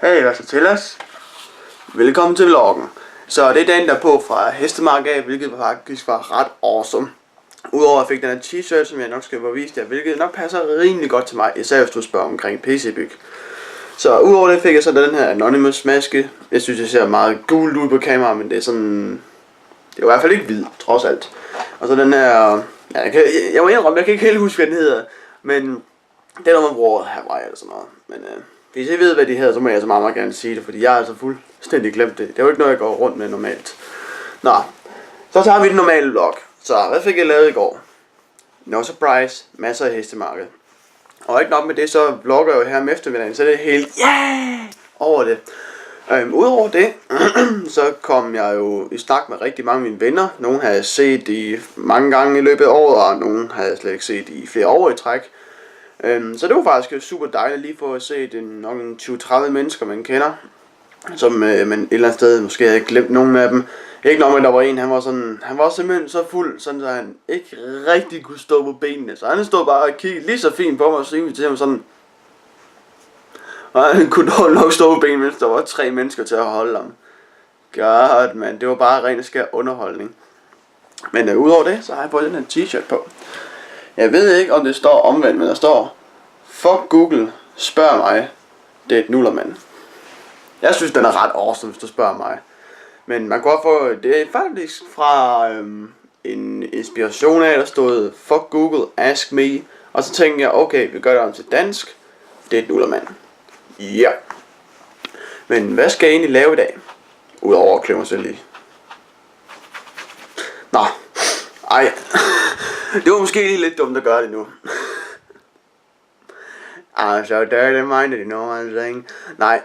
Hey, hvad så til os? Velkommen til vloggen. Så det er dagen derpå fra Hestemark af, hvilket faktisk var ret awesome. Udover at jeg fik den her t-shirt, som jeg nok skal få vist jer, hvilket nok passer rimelig godt til mig, især hvis du spørger omkring PC-byg. Så udover det fik jeg så den her Anonymous maske. Jeg synes det ser meget gult ud på kamera, men det er sådan... Det er i hvert fald ikke hvid, trods alt. Og så den her... Ja, jeg må indrømme, jeg kan ikke helt huske, hvad den hedder. Men det er noget, man bruger Hawaii eller sådan noget. Men hvis I ved, hvad de hedder, så må jeg så meget gerne sige det, fordi jeg har altså fuldstændig glemt det. Det er jo ikke noget, jeg går rundt med normalt. Nå, så tager vi den normale vlog. Så hvad fik jeg lavet i går? No surprise, masser af hestemarked. Og ikke nok med det, så vlogger jeg jo her om eftermiddagen, så det er helt over det. Udover det, så kom jeg jo i snak med rigtig mange af mine venner. Nogle har jeg set i mange gange i løbet af året, og nogle har jeg slet ikke set i flere år i træk. Så det var faktisk super dejligt lige for at se nok 20-30 mennesker man kender, som man et eller andet sted måske havde glemt nogle af dem. Ikke nok med, der var en, han var simpelthen så fuld, sådan så han ikke rigtig kunne stå på benene. Så han stod bare og kiggede lige så fint på mig, og så inviterede til ham sådan. Og han kunne dog nok stå på benene, mens der var 3 mennesker til at holde ham. God, man, det var bare ren og skær underholdning. Men udover det, så har jeg fået den her t-shirt på. Jeg ved ikke, om det står omvendt, men der står: fuck Google, spørg mig, det er et nullermand. Jeg synes, den er ret awesome, hvis du spørger mig. Men man kan godt få, det er faktisk fra en inspiration af, der stod: fuck Google, ask me. Og så tænkte jeg, okay, vi gør det om til dansk, det er et nullermand. Ja. Men hvad skal jeg egentlig lave i dag? Udover at kløve mig selv i. Nå, ej. Det var måske lige lidt dumt at gøre det nu. I'm so dirty minded, you know what I'm saying. Nej.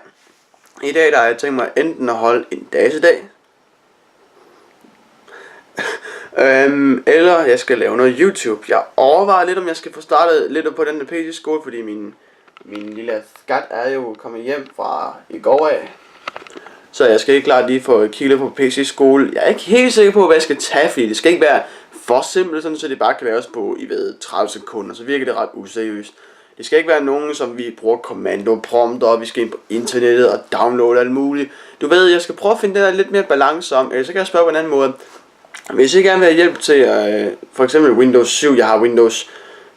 I dag der har jeg tænkt mig enten at holde en dasedag. Eller jeg skal lave noget YouTube. Jeg overvejer lidt, om jeg skal få startet lidt på den der PC-skole, fordi min lille skat er jo kommet hjem fra i går af. Så jeg skal ikke klart lige få kigget på PC-skole. Jeg er ikke helt sikker på, hvad jeg skal tage, fordi det skal ikke være for simpelt, sådan så det bare kan være også på, 30 sekunder. Så virker det ret useriøst. Det skal ikke være nogen, som vi bruger kommandoprompter, og vi skal ind på internettet og downloade alt muligt. Du ved, jeg skal prøve at finde den der lidt mere balance om, eller så kan jeg spørge på en anden måde. Hvis I gerne vil have hjælp til for eksempel Windows 7, jeg har Windows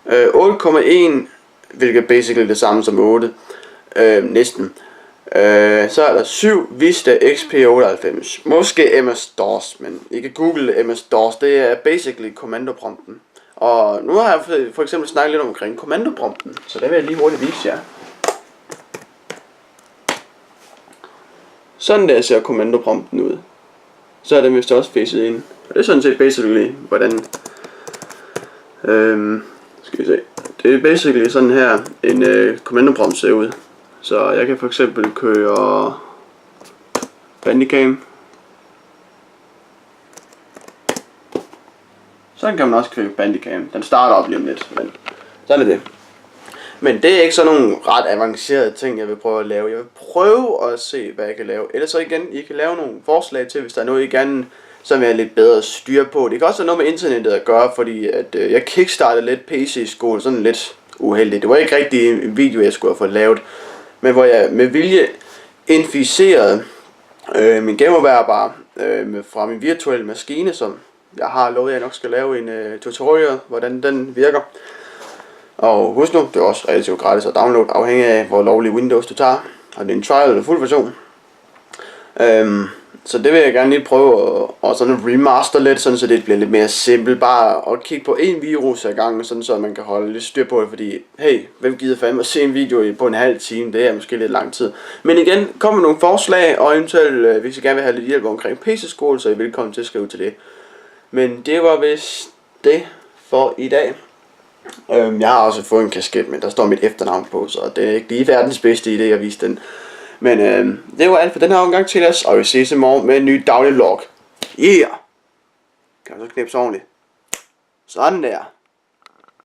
8,1, hvilket er basically det samme som 8, næsten. Så er der 7 Vista XP98, måske MS-DOS, men ikke Google MS-DOS, det er basically kommandoprompten. Og nu har jeg for eksempel snakket lidt omkring kommandoprompten, så det vil jeg lige hurtigt vise jer. Sådan der ser kommandoprompten ud. Så er det vist også facet ind. Og det er sådan set basically, hvordan... skal vi se. Det er basically sådan her, en kommandoprompt ser ud. Så jeg kan for eksempel køre Bandicam. Sådan kan man også køre Bandicam. Den starter op lige om lidt, men sådan er det. Men det er ikke sådan nogle ret avancerede ting, jeg vil prøve at lave. Jeg vil prøve at se, hvad jeg kan lave. Ellers så igen, I kan lave nogle forslag til, hvis der er noget, I gerne som er lidt bedre styr på. Det kan også have noget med internettet at gøre, fordi at jeg kickstartede lidt PC-skole, sådan lidt uheldigt. Det var ikke rigtig en video, jeg skulle have fået lavet. Men hvor jeg med vilje inficerede min gamerbærbar fra min virtuelle maskine, som jeg har lovet, at jeg nok skal lave en tutorial, hvordan den virker. Og husk nu, det er også relativt gratis at downloade, afhængig af hvor lovlig Windows du tager. Og det er en trial eller fuld version. Så det vil jeg gerne lige prøve at sådan remaster lidt, sådan så det bliver lidt mere simpelt. Bare at kigge på en virus ad gangen, sådan så man kan holde lidt styr på det. Fordi, hey, hvem gider fandme at se en video på en halv time? Det er måske lidt lang tid. Men igen, kom med nogle forslag, og eventuelt, hvis I gerne vil have lidt hjælp omkring PC-skole, så er I velkommen til at skrive til det. Men det var vist det for i dag. Jeg har også fået en kasket, men der står mit efternavn på, så det er ikke lige verdens bedste idé at vise den. Men det var alt for den her omgang til os, og vi ses i morgen med en ny daglig vlog. Yeah! Kan man så knipse ordentligt? Sådan der.